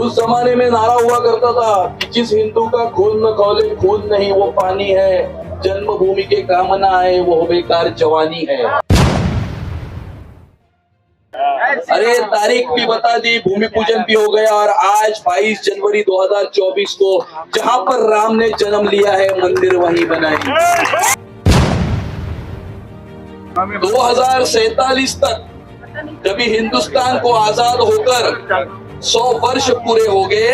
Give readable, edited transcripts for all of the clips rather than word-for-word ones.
उस जमाने में नारा हुआ करता था कि जिस हिंदू का खून न खौले खून नहीं वो पानी है, जन्मभूमि के काम न आए वो बेकार जवानी है। अरे तारीख भी बता दी, भूमि पूजन भी हो गया और आज 22 जनवरी 2024 को जहां पर राम ने जन्म लिया है मंदिर वहीं बनाएंगे। 2047 तक जब हिंदुस्तान को आजाद होकर 100 वर्ष पूरे हो गए,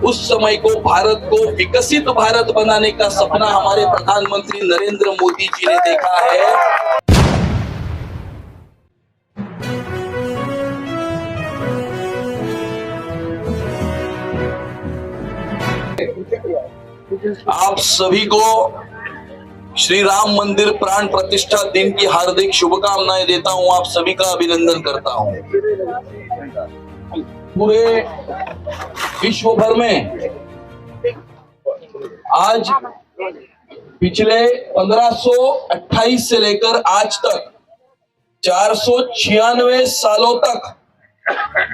उस समय को भारत को विकसित भारत बनाने का सपना हमारे प्रधानमंत्री नरेंद्र मोदी जी ने देखा है। आप सभी को श्री राम मंदिर प्राण प्रतिष्ठा दिन की हार्दिक शुभकामनाएं देता हूं। आप सभी का अभिनंदन करता हूं। पूरे विश्व भर में आज पिछले 1528 से लेकर आज तक 496 सालों तक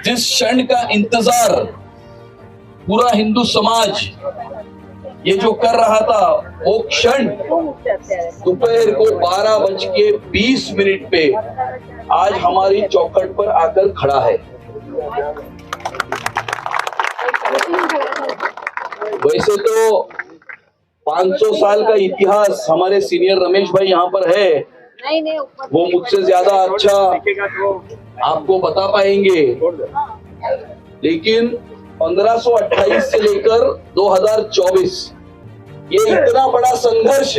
जिस क्षण का इंतजार पूरा हिंदू समाज ये जो कर रहा था, वो क्षण दोपहर को 12:20 पे आज हमारी चौखट पर आकर खड़ा है। वैसे तो 500 साल का इतिहास हमारे सीनियर रमेश भाई यहाँ पर है, वो मुझसे ज्यादा अच्छा आपको बता पाएंगे, लेकिन 1528 से लेकर 2024 ये इतना बड़ा संघर्ष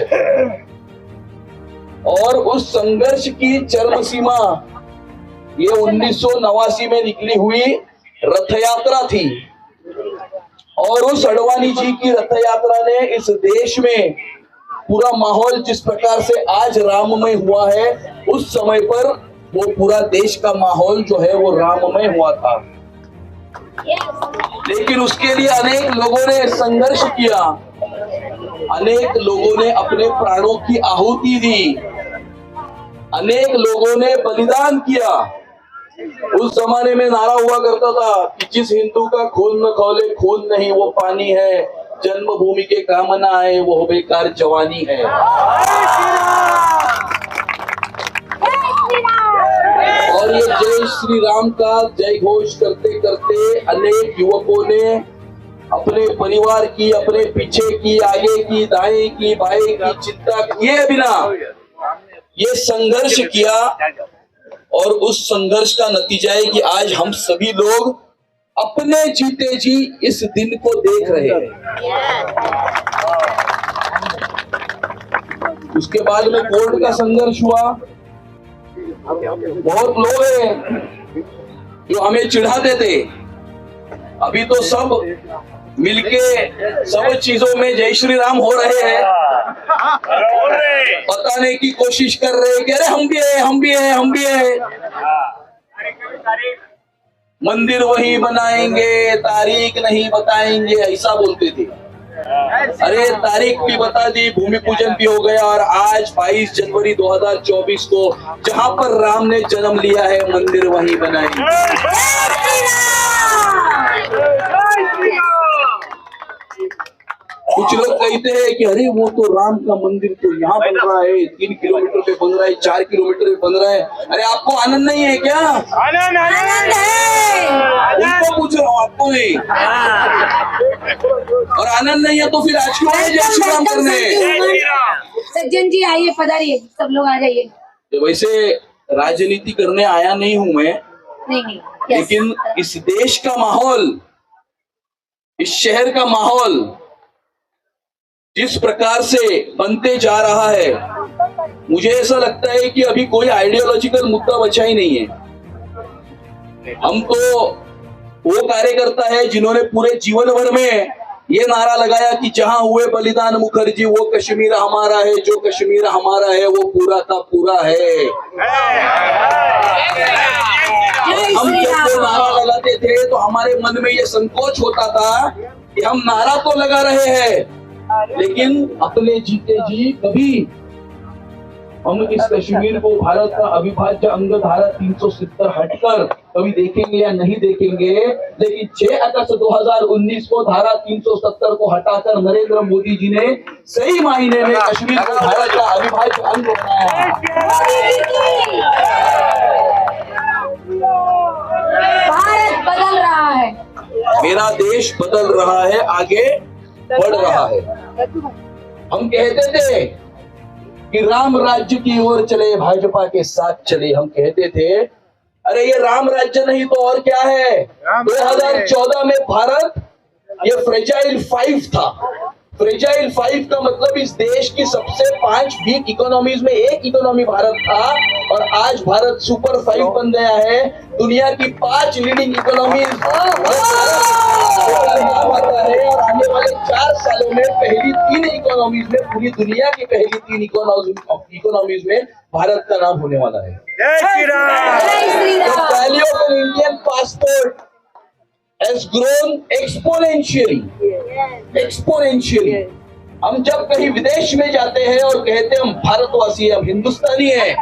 और उस संघर्ष की चरम सीमा ये 1989 में निकली हुई रथ यात्रा थी। और उस अडवाणी जी की रथ यात्रा ने इस देश में पूरा माहौल जिस प्रकार से आज राममय हुआ है, उस समय पर वो पूरा देश का माहौल जो है वो राममय हुआ था। लेकिन उसके लिए अनेक लोगों ने संघर्ष किया, अनेक लोगों ने अपने प्राणों की आहुति दी, अनेक लोगों ने बलिदान किया। उस जमाने में नारा हुआ करता था कि जिस हिंदू का खून न खौले खून नहीं वो पानी है, जन्मभूमि के काम न आए वो बेकार जवानी है। और ये जय श्री राम का जय घोष करते करते अनेक युवकों ने अपने परिवार की, अपने पीछे की, आगे की, दाएं की, बाएं की चिंता किए बिना ये संघर्ष किया। और उस संघर्ष का नतीजा है कि आज हम सभी लोग अपने जीते जी इस दिन को देख रहे हैं। उसके बाद में कोर्ट का संघर्ष हुआ। बहुत लोग हैं जो हमें चिढ़ाते थे, अभी तो सब मिलके सब चीजों में जय श्री राम हो रहे हैं, बताने की कोशिश कर रहे हैं कि अरे हम भी है, हम भी है, हम भी है। मंदिर वही बनाएंगे, तारीख नहीं बताएंगे, ऐसा बोलते थे। अरे तारीख भी बता दी, भूमि पूजन भी हो गया और आज 22 जनवरी 2024 को जहां पर राम ने जन्म लिया है मंदिर वहीं बनाएंगे। कुछ लोग कहते हैं कि अरे वो तो राम का मंदिर तो यहाँ बन रहा है, 3 किलोमीटर पे बन रहा है, 4 किलोमीटर पे बन रहा है। अरे आपको आनंद नहीं है क्या? आनंद है। उनको पूछ रहा हूँ, आपको नहीं। और आनंद नहीं है तो फिर आज क्यों आए जय श्री राम करने? सज्जन जी आइए, पधारिए, सब लोग आ जाइए। तो वैसे राजनीति करने आया नहीं हूँ मैं, नहीं, लेकिन इस देश का माहौल, इस शहर का माहौल जिस प्रकार से बनते जा रहा है, मुझे ऐसा लगता है कि अभी कोई आइडियोलॉजिकल मुद्दा बचा ही नहीं है। हम तो वो कार्यकर्ता है जिन्होंने पूरे जीवन भर में ये नारा लगाया कि जहां हुए बलिदान मुखर्जी वो कश्मीर हमारा है, जो कश्मीर हमारा है वो पूरा का पूरा है। हम जब वो नारा लगाते थे तो हमारे मन में ये संकोच होता था कि हम नारा तो लगा रहे हैं, लेकिन अपने जीते जी कभी हम इस कश्मीर को भारत का अविभाज्य अंग धारा 370 हटकर कभी देखेंगे या नहीं देखेंगे, लेकिन 6 अगस्त 2019 को धारा 370 को हटाकर नरेंद्र मोदी जी ने सही मायने में कश्मीर को भारत का अविभाज्य अंग बनाया। भारत बदल रहा है, मेरा देश बदल रहा है, आगे बढ़ रहा है। हम कहते थे कि राम राज्य की ओर चले, भाजपा के साथ चले। हम कहते थे अरे ये राम राज्य नहीं तो और क्या है। 2014 में भारत ये फ्रेजाइल 5 था। फ्रेजाइल 5 का मतलब इस देश की सबसे 5 वीक इकोनॉमीज में एक इकोनॉमी भारत था, और आज भारत सुपर 5 बन गया है। दुनिया की 5 लीडिंग इकोनॉमीज आता है, और आने वाले 4 सालों में पहली 3 इकोनॉमीज में, पूरी दुनिया की पहली 3 इकोनॉमीज में भारत का नाम होने वाला है। जय श्री राम। जय Shri The Ram. value of an Indian passport has grown exponentially. Exponentially. हम जब कहीं विदेश में जाते हैं और कहते हैं हम भारतवासी हैं, हम हिंदुस्तानी हैं,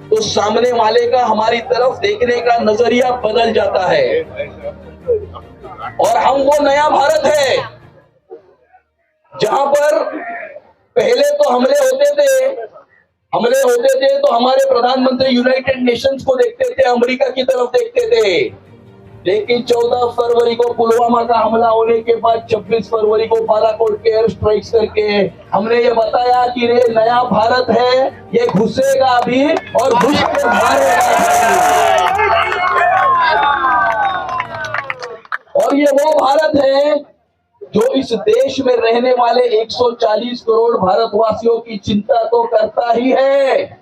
तो सामने वाले का हमारी तरफ देखने का नजरिया बदल जाता है, और हम वो नया भारत है जहां पर पहले तो हमले होते थे तो हमारे प्रधानमंत्री यूनाइटेड नेशंस को देखते थे, अमेरिका की तरफ देखते थे। लेकिन 14 फरवरी को पुलवामा का हमला होने के बाद 26 फरवरी को बालाकोट के एयर स्ट्राइक्स करके हमने ये बताया कि ये नया भारत है, ये घुसेगा भी और घुस के मारेगा। और ये वो भारत है जो इस देश में रहने वाले 140 करोड़ भारतवासियों की चिंता तो करता ही है,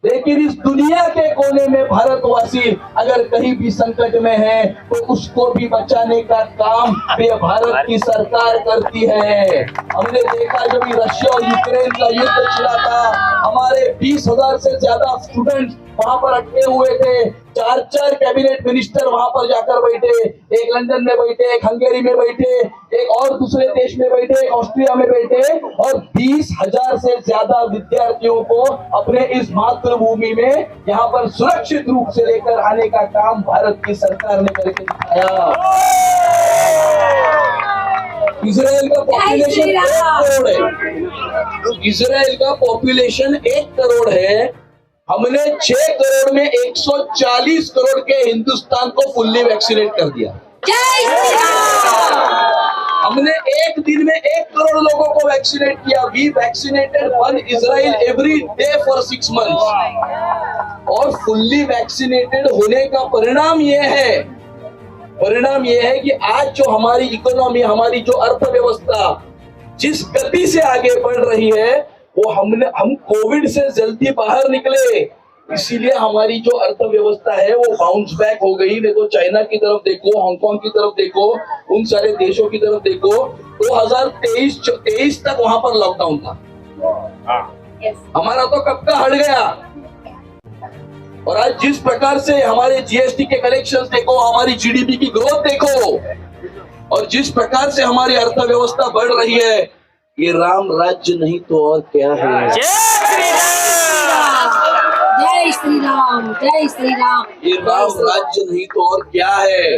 लेकिन इस दुनिया के कोने में भारतवासी अगर कहीं भी संकट में है तो उसको भी बचाने का काम भी भारत की सरकार करती है। हमने देखा जब रशिया और यूक्रेन का युद्ध छिड़ा था, हमारे 20,000 से ज्यादा स्टूडेंट्स वहां पर अटके हुए थे। 4 कैबिनेट मिनिस्टर वहां पर जाकर बैठे, एक लंदन में बैठे, एक हंगेरी में बैठे, एक और दूसरे देश में बैठे, एक ऑस्ट्रिया में बैठे, और 20,000 से ज्यादा विद्यार्थियों को अपने इस मातृभूमि में यहाँ पर सुरक्षित रूप से लेकर आने का काम भारत की सरकार ने करके दिखाया। इजराइल का पॉपुलेशन 1 करोड़ है। इजराइल का पॉपुलेशन 1 करोड़ है। हमने 6 करोड़ में 140 करोड़ के हिंदुस्तान को फुल्ली वैक्सीनेट कर दिया। जय श्री राम। हमने एक दिन में 1 करोड़ लोगों को वैक्सीनेट किया। We vaccinated 1 Israel every day for 6 months. और फुल्ली वैक्सीनेटेड होने का परिणाम ये है कि आज जो हमारी इकोनॉमी, हमारी जो अर्थव्यवस्था जिस गति से आगे बढ़ रही है, वो हम कोविड से जल्दी बाहर निकले, इसीलिए हमारी जो अर्थव्यवस्था है वो बाउंस बैक हो गई। नहीं तो चाइना की तरफ देखो, हांगकांग की तरफ देखो, उन सारे देशों की तरफ देखो, 2023 तक वहां पर लॉकडाउन था। हमारा तो कब का हट गया। और आज जिस प्रकार से हमारे जीएसटी के कलेक्शंस देखो, हमारी जीडीपी की ग्रोथ देखो, और जिस प्रकार से हमारी अर्थव्यवस्था बढ़ रही है, ये राम राज्य नहीं तो और क्या है। जय श्री राम। जय श्री राम। ये राम राज्य नहीं तो और क्या है।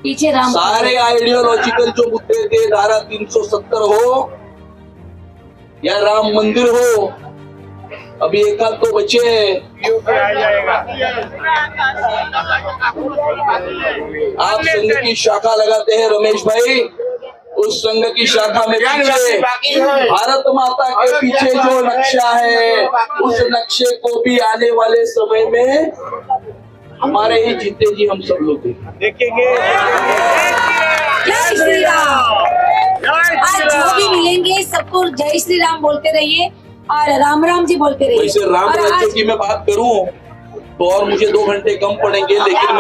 पीछे राम। सारे आइडियोलॉजिकल जो मुद्दे थे, धारा 370 हो या राम मंदिर हो, अभी एक आध तो बचे हैं। आप संघ की शाखा लगाते हैं रमेश भाई, उस संघ की शाखा में पीछे भारत माता के पीछे जो नक्शा है, उस नक्शे को भी आने वाले समय में हमारे ही जीते जी हम सब लोग देखेंगे। जय श्री राम। आज जो भी मिलेंगे सबको जय श्री राम बोलते रहिए और राम राम जी बोलते रहिए। वैसे राम और राज्य आज की मैं बात करूं तो और मुझे 2 घंटे कम पड़ेंगे, लेकिन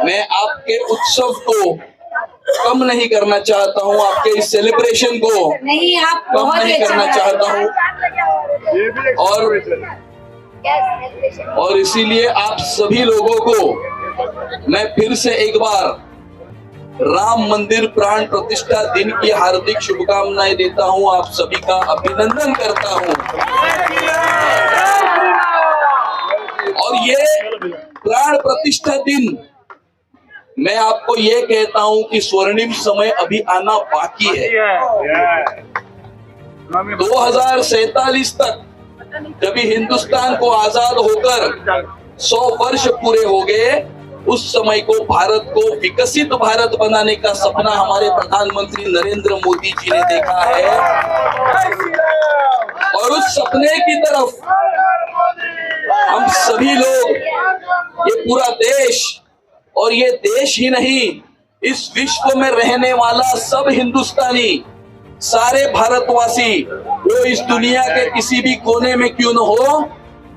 मैं आपके उत्सव को कम नहीं करना चाहता हूं, आपके इस सेलिब्रेशन को नहीं, आप कम बहुत नहीं अच्छा करना चाहता हूं, और इसीलिए आप सभी लोगों को मैं फिर से एक बार राम मंदिर प्राण प्रतिष्ठा दिन की हार्दिक शुभकामनाएं देता हूं। आप सभी का अभिनंदन करता हूं। और ये प्राण प्रतिष्ठा दिन मैं आपको ये कहता हूं कि स्वर्णिम समय अभी आना बाकी है। 2047 तक जब हिंदुस्तान को आजाद होकर 100 वर्ष पूरे हो गए, उस समय को भारत को विकसित भारत बनाने का सपना हमारे प्रधानमंत्री नरेंद्र मोदी जी ने देखा है और उस सपने की तरफ हम सभी लोग, ये पूरा देश, और ये देश ही नहीं, इस विश्व में रहने वाला सब हिंदुस्तानी, सारे भारतवासी, वो इस दुनिया के किसी भी कोने में क्यों न हो,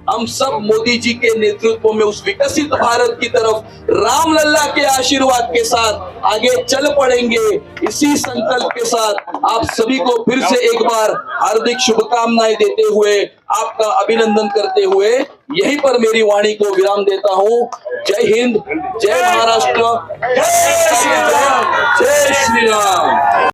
हम सब मोदी जी के नेतृत्व में उस विकसित भारत की तरफ राम लल्ला के आशीर्वाद के साथ आगे चल पड़ेंगे। इसी संकल्प के साथ आप सभी को फिर से एक बार हार्दिक शुभकामनाएं देते हुए, आपका अभिनंदन करते हुए यहीं पर मेरी वाणी को विराम देता हूं। जय हिंद, जय महाराष्ट्र, जय श्री राम।